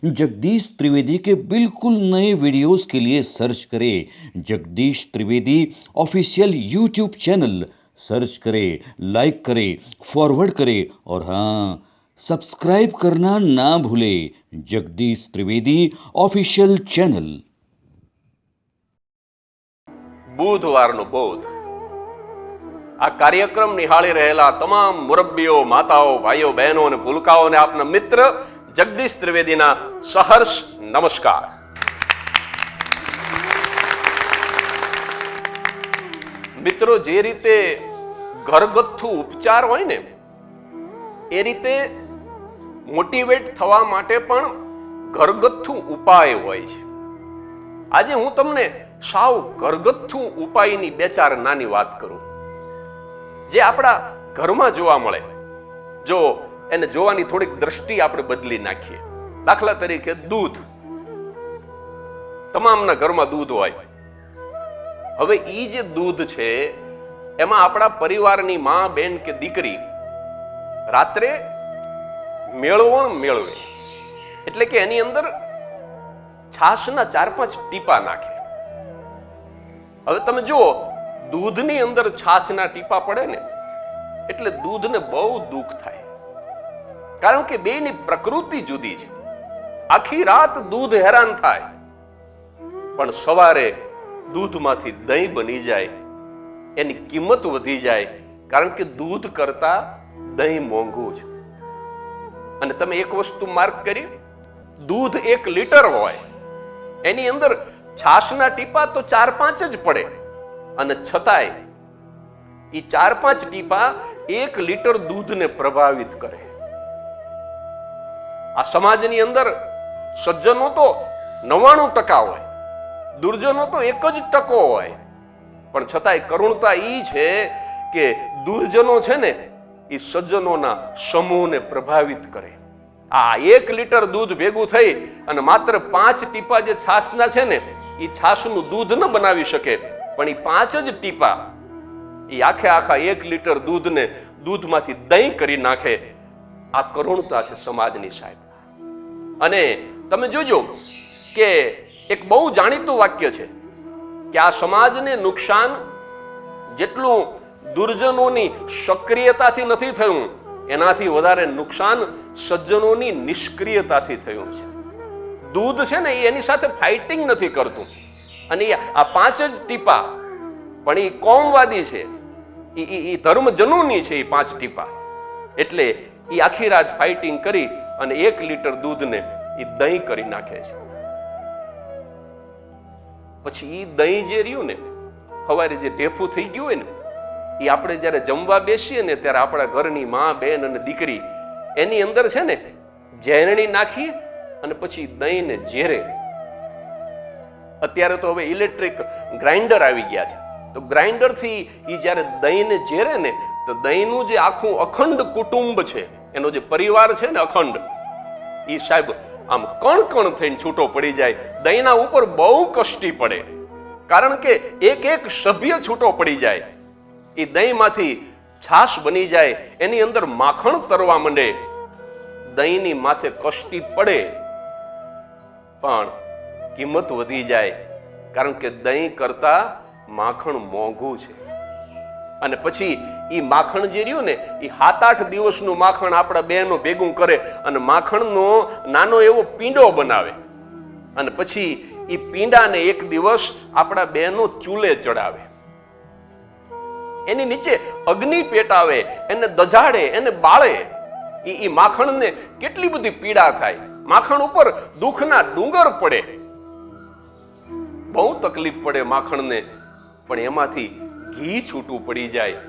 जगदीश त्रिवेदी के बिल्कुल नए वीडियोस के लिए सर्च करें Jagdish Trivedi official YouTube channel. Search करें, लाइक करें, फॉरवर्ड करें और हाँ, सब्सक्राइब करना ना भूलें जगदीश त्रिवेदी ऑफिशियल चैनल। બુધવારનો બોધ આ કાર્યક્રમ નિહાળી રહેલા તમામ મુરબ્બીઓ, માતાઓ, ભાઈઓ, બહેનો અને ભૂલકાઓને આપના મિત્ર જગદીશ ત્રિવેદીના સહર્ષ નમસ્કાર। મિત્રો, જે રીતે ઘરગથ્થુ ઉપચાર હોય ને એ રીતે મોટિવેટ થવા માટે પણ ઘરગથ્થુ ઉપાય હોય છે। આજે હું તમને સાવ ઘરગથ્થુ ઉપાયની બે ચાર નાની વાત કરું જે આપણા ઘરમાં જોવા મળે। જો એને જોવાની થોડીક દ્રષ્ટિ આપણે બદલી નાખીએ। દાખલા તરીકે દૂધ, તમામના ઘરમાં દૂધ હોય। હવે ઈ જે દૂધ છે એમાં આપણા પરિવારની માં, બેન કે દીકરી રાત્રે મેળવણ મેળવે એટલે કે એની અંદર છાશના 4-5 ટીપા નાખે। હવે તમે જુઓ, દૂધની અંદર છાશના ટીપા પડે ને એટલે દૂધને બહુ દુઃખ થાય, કારણ કે બેની પ્રકૃતિ જુદી છે। આખી રાત દૂધ હેરાન થાય પણ સવારે દૂધમાંથી દહીં બની જાય, એની કિંમત વધી જાય, કારણ કે દૂધ કરતા દહીં મોંઘું છે। અને તમે એક વસ્તુ માર્ક કરી, દૂધ 1 લીટર હોય એની અંદર છાશના ટીપા તો 4-5 જ પડે અને છતાંય એ 4-5 ટીપા 1 લીટર દૂધને પ્રભાવિત કરે। આ સમાજની અંદર સજ્જનો તો 99% હોય, દુર્જનો તો 1% હોય, પણ છતાંય કરુણતા ઈ છે કે દુર્જનો છે ને એ સજ્જનોના સમૂહને પ્રભાવિત કરે। આ 1 લીટર દૂધ ભેગું થઈ અને માત્ર 5 ટીપા જે છાશના છે ને એ છાશનું દૂધ ન બનાવી શકે, પણ એ 5 જ ટીપા એ આખા 1 લીટર દૂધને દૂધમાંથી દહીં કરી નાખે। આ કરુણતા છે સમાજની, સાહેબ। અને તમે જોજો કે એક બહુ જાણીતું વાક્ય છે કે આ સમાજને નુકસાન જેટલું દુર્જનોની સક્રિયતાથી નથી થયું એનાથી વધારે નુકસાન સજ્જનોની નિષ્ક્રિયતાથી થયું છે। દૂધ છે ને એની સાથે ફાઇટિંગ નથી કરતું, અને આ 5 જ ટીપા પણ એ કોમવાદી છે, એ ધર્મજનોની છે એ 5 ટીપા, એટલે એ આખી રાત ફાઇટિંગ કરી અને 1 લીટર દૂધને એ દહીં કરી નાખે છે। પછી એ દહીં જે રહ્યું ને સવારે જે ઢેફું થઈ ગયું હોય ને એ આપણે જયારે જમવા બેસીએ ને ત્યારે આપણા ઘરની માં, બેન અને દીકરી એની અંદર છે ને ઝેરણી નાખી અને પછી દહીંને ઝેરે। અત્યારે તો હવે ઇલેક્ટ્રિક ગ્રાઇન્ડર આવી ગયા છે, તો ગ્રાઇન્ડરથી એ જયારે દહીંને ઝેરે ને તો દહીંનું જે આખું અખંડ કુટુંબ છે, એનો જે પરિવાર છે ને અખંડ, એ સાહેબ આમ કણ થઈને છૂટો પડી જાય। દહીંના ઉપર બહુ કષ્ટી પડે, કારણ કે એક સભ્ય છૂટો પડી જાય, એ દહીંમાંથી છાશ બની જાય, એની અંદર માખણ તરવા માંડે। દહીંની માથે કષ્ટી પડે પણ કિંમત વધી જાય, કારણ કે દહીં કરતા માખણ મોંઘું છે। અને પછી એ માખણ જે રહ્યું ને એ 7-8 દિવસનું માખણ આપણા બહેનો ભેગું કરે અને માખણનો નાનો એવો પીંડો બનાવે, અને પછી એ પીંડાને એક દિવસ આપણા બહેનો ચૂલે ચડાવે, એની નીચે અગ્નિ પેટાવે, એને દજાડે, એને બાળે। એ માખણને કેટલી બધી પીડા થાય, માખણ ઉપર દુઃખના ડુંગર પડે, બહુ તકલીફ પડે માખણને, પણ એમાંથી ઘી છૂટું પડી જાય,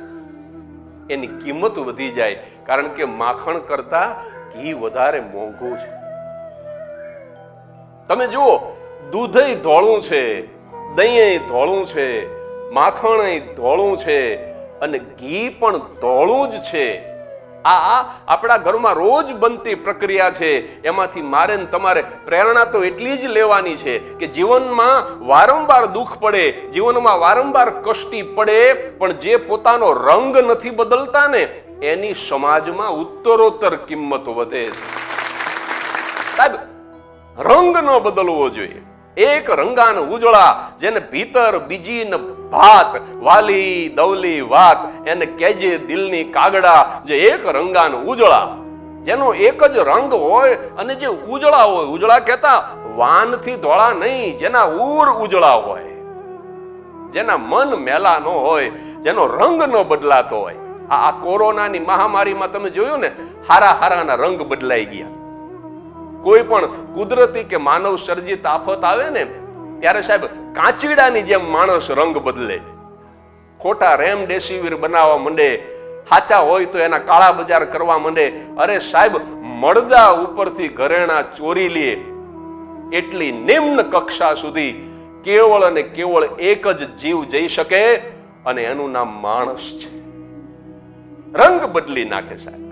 એની કિંમત વધી જાય, કારણ કે માખણ કરતા ઘી વધારે મોંઘું છે। તમે જુઓ, દૂધય ધોળું છે, દહીં ધોળું છે, માખણ ધોળું છે અને ઘી પણ ધોળું જ છે। આ આપણા ઘરમાં રોજ બનતી પ્રક્રિયા છે, એમાંથી મારે ને તમારે પ્રેરણા તો એટલી જ લેવાની છે કે જીવનમાં વારંવાર દુઃખ પડે, જીવનમાં વારંવાર કષ્ટી પડે, પણ જે પોતાનો રંગ નથી બદલતા ને એની સમાજમાં ઉત્તરોત્તર કિંમત વધે છે। સાહેબ, રંગ ન બદલવો જોઈએ. એક રંગાન ઉજળા જેને ભીતર બીજી ન ભાત, વાલી દવલી વાત એને કેજે દિલની કાગડા. જે એક રંગાન ઉજળા, જેનો એક જ રંગ હોય અને જે ઉજળા હોય, ઉજળા કહેતા વાનથી ધોળા નહીં, જેના ઉર ઉજળા હોય, જેના મન મેલા ન હોય, જેનો રંગ ન બદલાતો હોય. આ કોરોનાની મહામારીમાં તમે જોયું ને, હારા હારાના રંગ બદલાઈ ગયા. કોઈ પણ કુદરતી કે માનવ સર્જિત આફત આવે ને ત્યારે સાહેબ કાચીડાની જેમ માણસ રંગ બદલે. ખોટા રેમડેસિવિર બનાવવા માંડે, સાચા હોય તો એના કાળા બજાર કરવા માંડે. અરે સાહેબ, મળદા ઉપરથી ઘરેણા ચોરી લે એટલી નિમ્ન કક્ષા સુધી કેવળ અને કેવળ એક જ જીવ જઈ શકે અને એનું નામ માણસ છે. રંગ બદલી નાખે સાહેબ.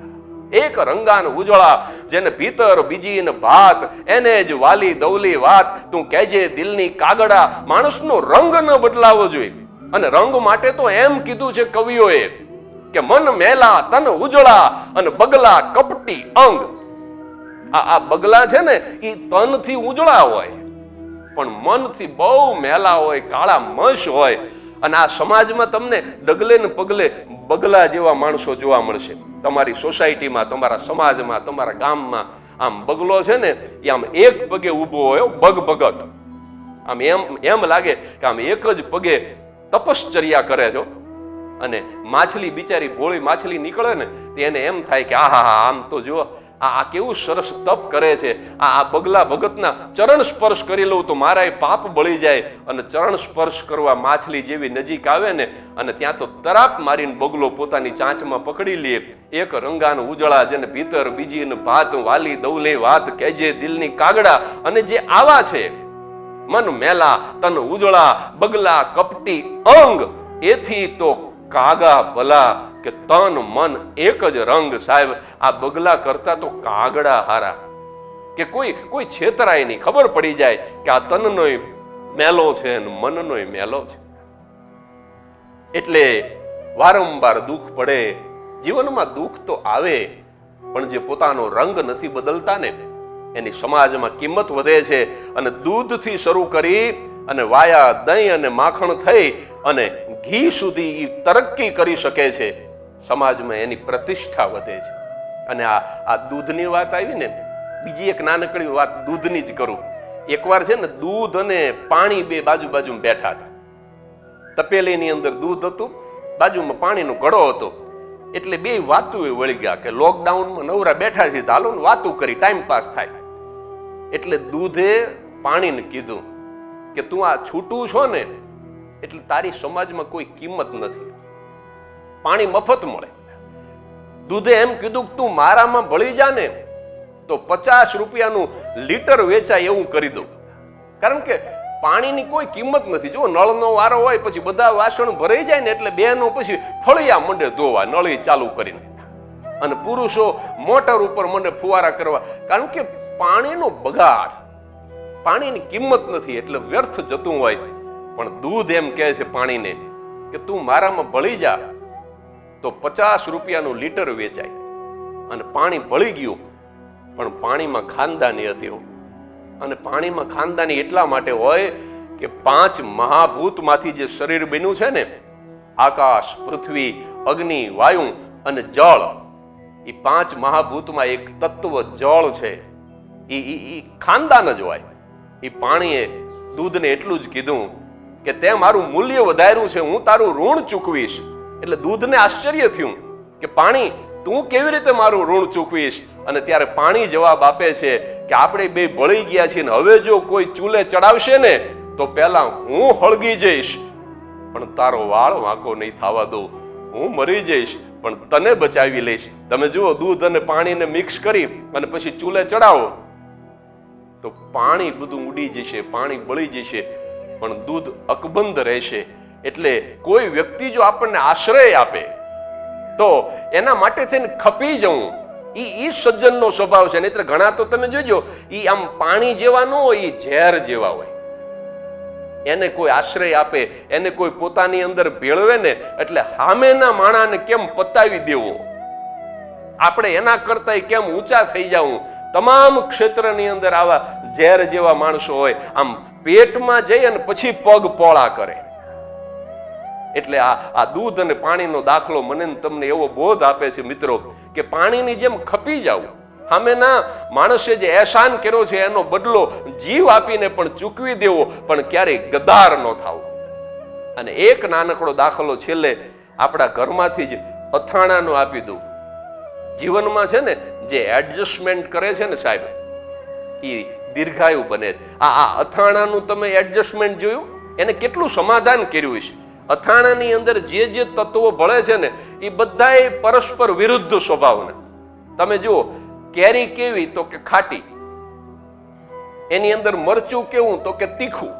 એક રંગાન ઉજળા જેને ભીતર બીજી ન ભાત એને જ વાલી દવલી વાત તું કહેજે દિલની કાગડા. માણસનો રંગ ન બદલાવો જોઈએ. અને રંગ માટે તો એમ કીધું છે કવિઓએ કે મન મેલા તન ઉજળા અને બગલા કપટી અંગ. આ બગલા છે ને એ તનથી ઉજળા હોય પણ મનથી બહુ મેલા હોય, કાળા મશ હોય. અને આ સમાજમાં તમને ડગલે ને પગલે બગલા જેવા માણસો જોવા મળશે. તમારી સોસાયટીમાં, તમારા સમાજમાં, તમારા ગામમાં આમ બગલો છે ને એ આમ એક પગે ઊભો હોય, બગ ભગત. આમ એમ લાગે કે આમ એક જ પગે તપશ્ચર્યા કરે છો. અને માછલી બિચારી ભોળી માછલી નીકળે ને એને એમ થાય કે આહા, આમ તો જુઓ આ કેવું સરસ તપ કરે છે. આ બગલા ભગતના ચરણ સ્પર્શ કરી લઉં તો મારા પાપ બળી જાય. અને ચરણ સ્પર્શ કરવા માછલી જેવી નજીક આવે ને અને ત્યાં તો તરાપ મારીને બગલો પોતાની ચાંચમાં પકડી લે. એક રંગાન ઉજળા જેને ભીતર બીજી ન ભાત વાલી દવલે વાત કહેજે દિલની કાગડા. અને જે આવા છે મન મેલા તન ઉજળા બગલા કપટી અંગ, એથી તો કાગા ભલા કે તન મન એક જ રંગ. સાહેબ, આ બગલા કરતા તો કાગડા હારા. કે કોઈ છેતરાય નહીં, ખબર પડી જાય કે આ તનનોય મેલો છે અને મનનોય મેલો છે. એટલે વારંવાર દુઃખ પડે, જીવનમાં દુઃખ તો આવે, પણ જે પોતાનો રંગ નથી બદલતા ને એની સમાજમાં કિંમત વધે છે. અને દૂધથી શરૂ કરી અને વાયા દહીં અને માખણ થઈ અને ઘી સુધી તરક્કી કરી શકે છે. સમાજમાં એની પ્રતિષ્ઠા વધે છે. અને આ દૂધની વાત આવી ને, બીજી એક નાનકડી વાત દૂધની જ કરું. એકવાર છે ને દૂધ અને પાણી બે બાજુ બાજુમાં બેઠા હતા. તપેલીની અંદર દૂધ હતું, બાજુમાં પાણીનો ઘડો હતો. એટલે બે વાતું વળી ગયા કે લોકડાઉનમાં નવરા બેઠા છે તો હાલો વાતું કરી, ટાઈમ પાસ થાય. એટલે દૂધે પાણીને કીધું કે તું આ છૂટું છો ને એટલે તારી સમાજમાં કોઈ કિંમત નથી, પાણી મફત મળે. દૂધે એમ કીધું કે તું મારામાં ભળી જા ને તો 50 રૂપિયાનું લીટર વેચાય એવું કરી દઉં. કારણ કે પાણીની કોઈ કિંમત નથી. જો નળનો વારો હોય પછી બધા વાસણ ભરાઈ જાય ને એટલે બેનો પછી ફળિયા મંડે ધોવા નળી ચાલુ કરીને. અને પુરુષો મોટર ઉપર મંડે ફુવારા કરવા. કારણ કે પાણીનો બગાડ, પાણીની કિંમત નથી એટલે વ્યર્થ જતું હોય. પણ દૂધ એમ કહે છે પાણીને કે તું મારામાં ભળી જા તો 50 રૂપિયાનું લીટર વેચાય. અને પાણી ભળી ગયું, પણ પાણીમાં ખાનદાની હતી. અને પાણીમાં ખાનદાની એટલા માટે હોય કે 5 મહાભૂતમાંથી જે શરીર બન્યું છે ને, આકાશ, પૃથ્વી, અગ્નિ, વાયુ અને જળ, એ 5 મહાભૂતમાં એક તત્વ જળ છે. એ ખાનદાન જ હોય. એ પાણીએ દૂધને એટલું જ કીધું કે તે મારું મૂલ્ય વધાર્યું છે, હું તારું ઋણ ચૂકવીશ. એટલે દૂધને આશ્ચર્ય થયું કે પાણી તું કેવી રીતે મારું ઋણ ચૂકવીશ? અને ત્યારે પાણી જવાબ આપે છે કે આપણે બે બળી ગયા છીએ ને હવે જો કોઈ ચૂલે ચડાવશે ને તો પહેલા હું હળગી જઈશ પણ તારો વાળ વાંકો નહીં થવા દઉં. હું મરી જઈશ પણ તને બચાવી લઈશ. તમે જુઓ, દૂધ અને પાણીને મિક્સ કરી અને પછી ચૂલે ચડાવો તો પાણી બધું ઉડી જશે, પાણી બળી જશે, પણ દૂધ અકબંધ રહેશે. એટલે કોઈ વ્યક્તિ જો આપણને આશ્રય આપે તો એના માટે થઈને ખપી જવું ઈ સજ્જનનો સ્વભાવ છે. નહીતર ઘણા તો તમે જોજો ઈ આમ પાણી જેવા ન હોય, ઈ ઝેર જેવા હોય. એને કોઈ આશ્રય આપે, એને કોઈ પોતાની અંદર ભેળવે ને એટલે સામેના માણાને કેમ પતાવી દેવો, આપણે એના કરતા કેમ ઊંચા થઈ જાવું, તમામ ક્ષેત્રની અંદર આવા ઝેર જેવા માણસો હોય, આમ પેટમાં જઈ અને પછી પગ પોળા કરે. એટલે આ દૂધ અને પાણીનો દાખલો મને ને તમને એવો બોધ આપે છે મિત્રો કે પાણીની જેમ ખપી જાવ. સામેના માણસે જે એહસાન કર્યો છે એનો બદલો જીવ આપીને પણ ચૂકવી દેવો, પણ ક્યારેય ગદ્દાર ન થાવું. અને એક નાનકડો દાખલો છેલ્લે આપણા ઘરમાંથી જ અથાણાનું આપી દઉં. જીવનમાં છે ને જે એડજસ્ટમેન્ટ કરે છે ને સાહેબ, એ દીર્ઘાયુ બને છે. આ અથાણાનું તમે એડજસ્ટમેન્ટ જોયું, એને કેટલું સમાધાન કર્યું છે. અથાણાની અંદર જે જે તત્વો ભળે છે ને એ બધાય પરસ્પર વિરુદ્ધ સ્વભાવના. તમે જુઓ, કેરી કેવી તો કે ખાટી, એની અંદર મરચું કેવું તો કે તીખું,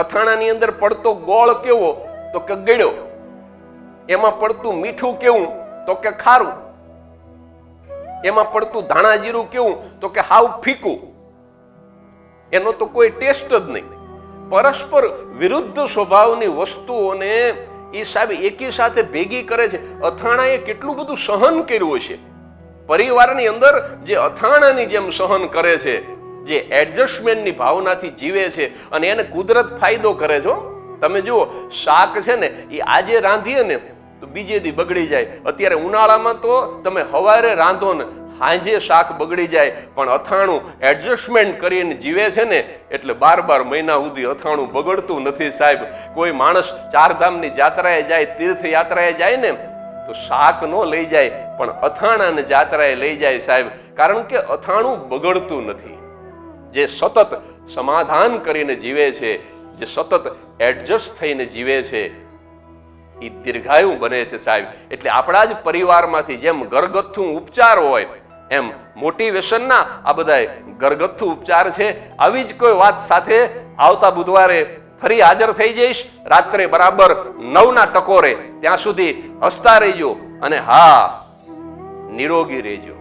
અથાણાની અંદર પડતો ગોળ કેવો તો કે ગળ્યો, એમાં પડતું મીઠું કેવું તો કે ખારું, એમાં પડતું ધાણા જીરું કેવું તો કે હાવ ફીકું. એનો તો કોઈ ટેસ્ટ જ નહીં. પરસ્પર વિરુદ્ધ સ્વભાવની વસ્તુઓને એ સાહેબ એકી સાથે ભેગી કરે છે. અથાણાએ કેટલું બધું સહન કર્યું છે. પરિવારની અંદર જે અથાણાની જેમ સહન કરે છે, જે એડજસ્ટમેન્ટની ભાવનાથી જીવે છે, અને એને કુદરત ફાયદો કરે છે. તમે જુઓ, શાક છે ને એ આજે રાંધીએ ને તો બીજે દી બગડી જાય. અત્યારે ઉનાળામાં તો તમે હવારે રાંધો ને સાંજે શાક બગડી જાય, પણ અથાણું એડજસ્ટમેન્ટ કરીને જીવે છે ને એટલે 12 મહિના સુધી અથાણું બગડતું નથી સાહેબ. કોઈ માણસ 4 ધામની જાત્રાએ જાય, તીર્થયાત્રાએ જાય ને તો શાક નો લઈ જાય, પણ અથાણાને જાત્રાએ લઈ જાય સાહેબ, કારણ કે અથાણું બગડતું નથી. જે સતત સમાધાન કરીને જીવે છે, જે સતત એડજસ્ટ થઈને જીવે છે, એ દીર્ઘાયુ બને છે સાહેબ. એટલે આપણા જ પરિવારમાંથી જેમ ઘરગથ્થુ ઉપચાર હોય એમ મોટિવેશનના આ બધા ઘરગથ્થુ ઉપચાર છે. આવી જ કોઈ વાત સાથે આવતા બુધવારે ફરી હાજર થઈ જઈશ, રાત્રે બરાબર 9 ટકોરે. ત્યાં સુધી હસતા રહેજો અને હા, નિરોગી રહેજો.